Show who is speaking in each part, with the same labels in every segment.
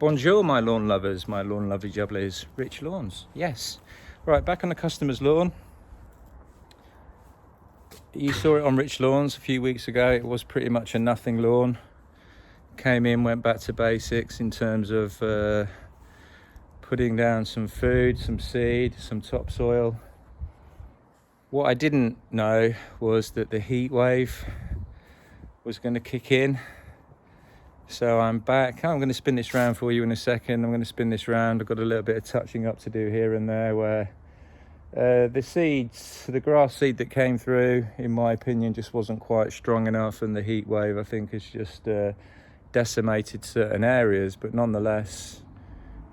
Speaker 1: Bonjour, my lawn lovers, my lawn lovely jubblies. Rich Lawns, yes. Right, back on the customer's lawn. You saw it on Rich Lawns a few weeks ago. It was pretty much a nothing lawn. Came in, went back to basics in terms of putting down some food, some seed, some topsoil. What I didn't know was that the heat wave was going to kick in. So I'm back. I'm going to spin this round for you in a second. I'm going to spin this round. I've got a little bit of touching up to do here and there where the seeds, the grass seed that came through, in my opinion, just wasn't quite strong enough, and the heat wave, I think, has just decimated certain areas. But nonetheless,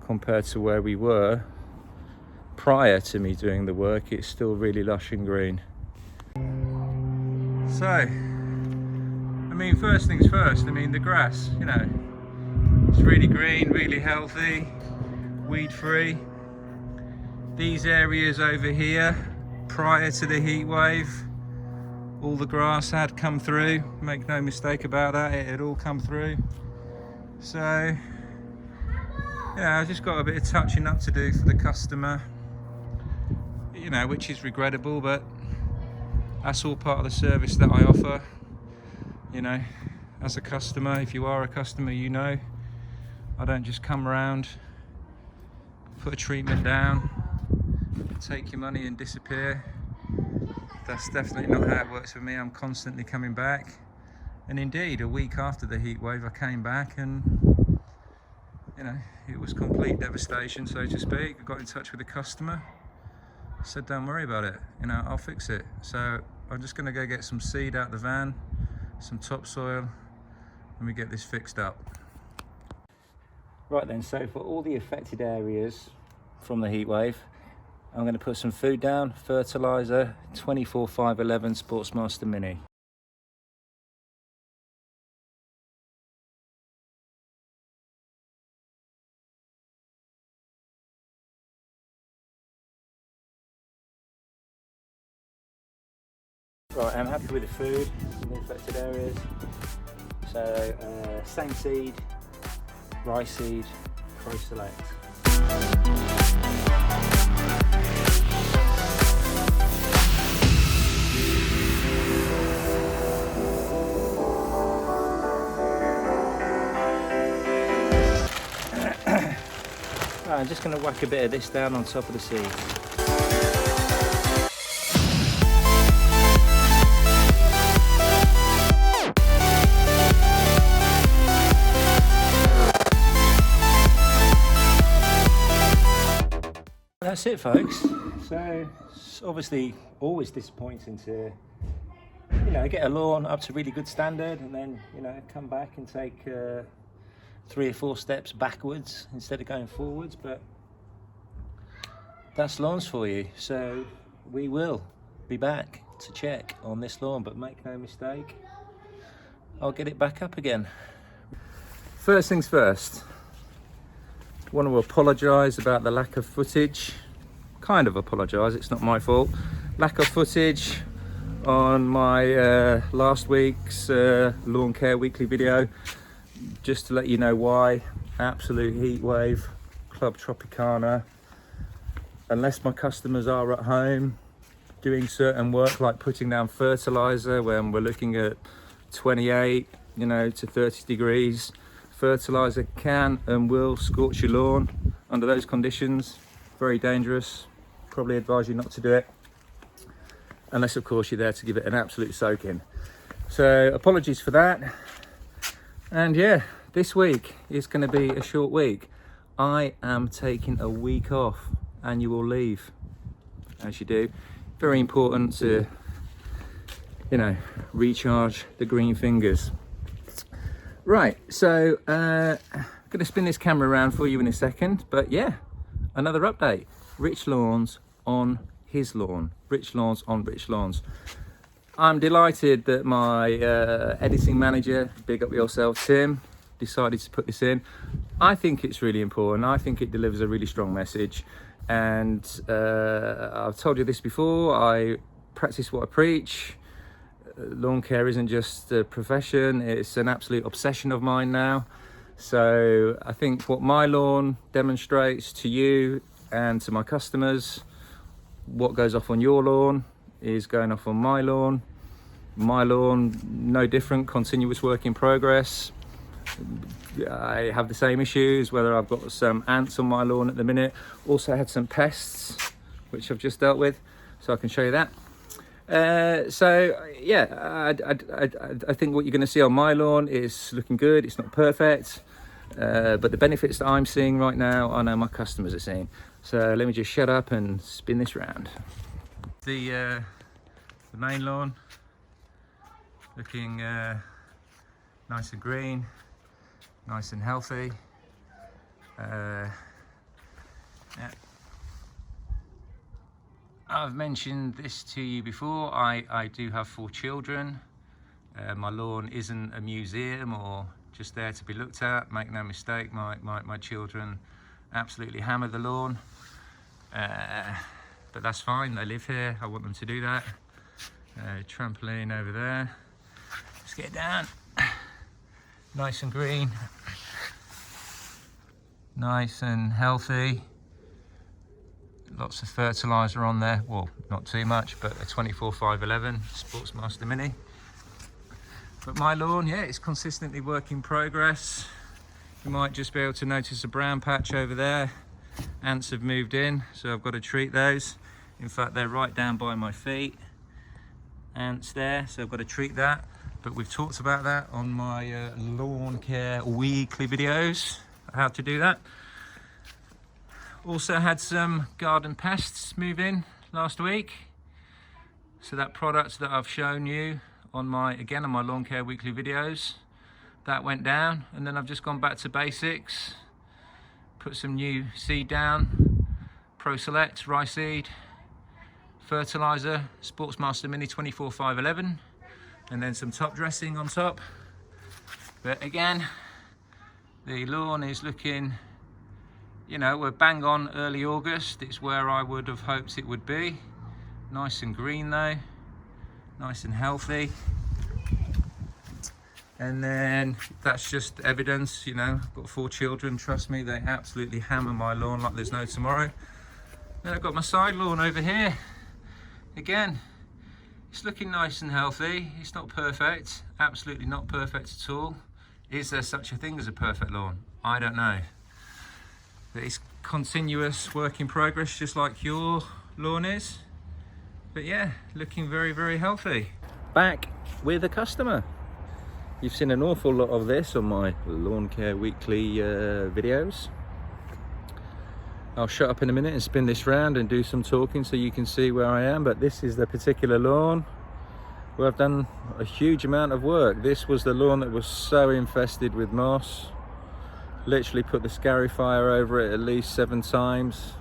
Speaker 1: compared to where we were prior to me doing the work, it's still really lush and green. So first things first, the grass, it's really green, really healthy, weed free. These areas over here, prior to the heat wave, all the grass had come through. Make no mistake about that, it had all come through. So, I've just got a bit of touching up to do for the customer, which is regrettable, but that's all part of the service that I offer. As a customer, if you are a customer, I don't just come around, put a treatment down, take your money and disappear. That's definitely not how it works for me. I'm constantly coming back, and indeed a week after the heat wave I came back, and it was complete devastation, so to speak. I got in touch with the customer, said don't worry about it, I'll fix it. So I'm just going to go get some seed out the van, some topsoil, and we get this fixed up. Right then, so for all the affected areas from the heat wave, I'm going to put some food down, fertilizer, 24/511 Sportsmaster Mini. Right, I'm happy with the food in the affected areas. So, same seed, rice seed, Pro Select. I'm just going to whack a bit of this down on top of the seeds. That's it, folks. So it's obviously always disappointing to get a lawn up to really good standard and then come back and take 3 or 4 steps backwards instead of going forwards, but that's lawns for you. So we will be back to check on this lawn, but make no mistake, I'll get it back up again. First things first, I want to apologise about the lack of footage. Kind of apologise, it's not my fault. Lack of footage on my last week's lawn care weekly video. Just to let you know why. Absolute heat wave, Club Tropicana. Unless my customers are at home doing certain work like putting down fertiliser when we're looking at 28 to 30 degrees, fertiliser can and will scorch your lawn under those conditions. Very dangerous. Probably advise you not to do it, unless of course you're there to give it an absolute soaking. So apologies for that. And yeah, this week is going to be a short week. I am taking a week off, annual leave, as you do. Very important to recharge the green fingers. Right, so I'm going to spin this camera around for you in a second, but yeah, another update. Rich Lawns on his lawn. Rich Lawns on Rich Lawns. I'm delighted that my editing manager, big up yourself Tim, decided to put this in. I think it's really important. I think it delivers a really strong message, and I've told you this before, I practice what I preach. Lawn care isn't just a profession, it's an absolute obsession of mine now. So I think what my lawn demonstrates to you and to my customers, what goes off on your lawn is going off on my lawn. My lawn, no different, continuous work in progress. I have the same issues, whether I've got some ants on my lawn at the minute. Also had some pests, which I've just dealt with, so I can show you that. So yeah, I think what you're going to see on my lawn is looking good. It's not perfect, but the benefits that I'm seeing right now, I know my customers are seeing. So let me just shut up and spin this round. The main lawn looking nice and green, nice and healthy. Yeah. I've mentioned this to you before. I do have 4 children. My lawn isn't a museum or just there to be looked at. Make no mistake, my children absolutely hammer the lawn. But that's fine, they live here. I want them to do that. Trampoline over there. Let's get down. Nice and green. Nice and healthy. Lots of fertilizer on there. Well, not too much, but a 24/511 Sportsmaster Mini. But my lawn, yeah, it's consistently work in progress. You might just be able to notice a brown patch over there. Ants have moved in, so I've got to treat those. In fact, they're right down by my feet. Ants there, so I've got to treat that. But we've talked about that on my lawn care weekly videos, how to do that. Also had some garden pests move in last week. So that product that I've shown you on my lawn care weekly videos, that went down, and then I've just gone back to basics, put some new seed down, Pro Select rye seed, fertilizer, Sportsmaster Mini 24/511, and then some top dressing on top. But again, the lawn is looking, you know, we're bang on early August. It's where I would have hoped it would be. Nice and green though, nice and healthy. And then that's just evidence, you know, I've got 4 children, trust me, they absolutely hammer my lawn like there's no tomorrow. Then I've got my side lawn over here. Again, it's looking nice and healthy. It's not perfect, absolutely not perfect at all. Is there such a thing as a perfect lawn? I don't know. But it's continuous work in progress, just like your lawn is. But yeah, looking very, very healthy. Back with a customer. You've seen an awful lot of this on my lawn care weekly videos. I'll shut up in a minute and spin this round and do some talking so you can see where I am. But this is the particular lawn where I've done a huge amount of work. This was the lawn that was so infested with moss. Literally put the scarifier over it at least 7 times.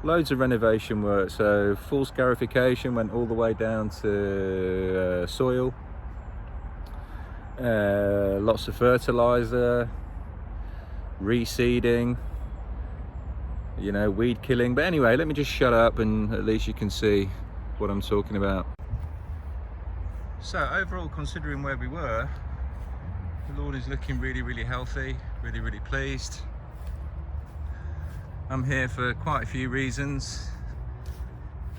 Speaker 1: Loads of renovation work, so full scarification, went all the way down to soil. Lots of fertilizer, reseeding, you know, weed killing. But anyway, let me just shut up and at least you can see what I'm talking about. So overall, considering where we were, the lawn is looking really, really healthy, really, really pleased. I'm here for quite a few reasons.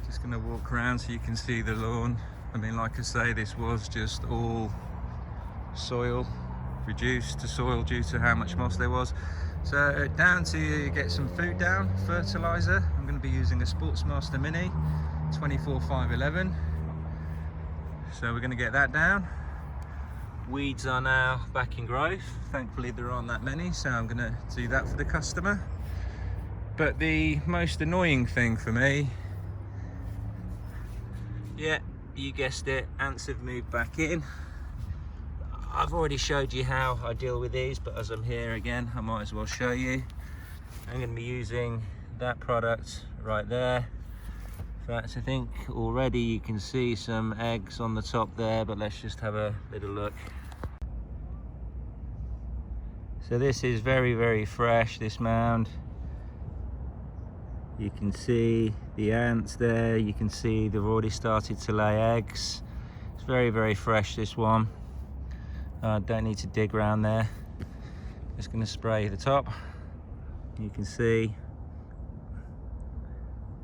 Speaker 1: Just gonna walk around so you can see the lawn. I mean, like I say, this was just all soil, reduced to soil due to how much moss there was. So down to get some food down, fertilizer. I'm going to be using a Sportsmaster Mini 24/511. So we're going to get that down. Weeds are now back in growth. Thankfully there aren't that many, so I'm going to do that for the customer. But the most annoying thing for me, yeah, you guessed it, ants have moved back in. I've already showed you how I deal with these, but as I'm here again, I might as well show you. I'm going to be using that product right there. In fact, I think already you can see some eggs on the top there, but let's just have a little look. So this is very, very fresh, this mound. You can see the ants there, you can see they've already started to lay eggs. It's very, very fresh, this one. Don't need to dig around there. Just going to spray the top. You can see,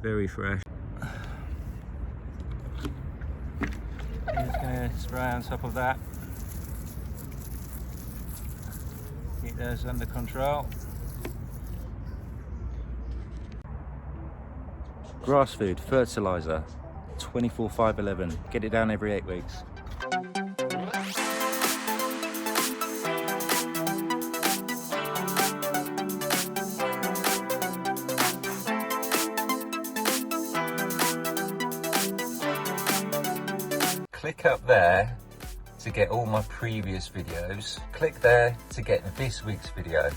Speaker 1: very fresh. Just going to spray on top of that. Keep those under control. Grass food, fertiliser, 24/5/11. Get it down every 8 weeks. Click up there to get all my previous videos. Click there to get this week's video.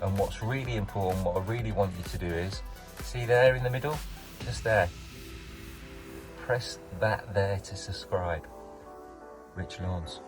Speaker 1: And what's really important, what I really want you to do is, see there in the middle? Just there. Press that there to subscribe. Rich Lawns.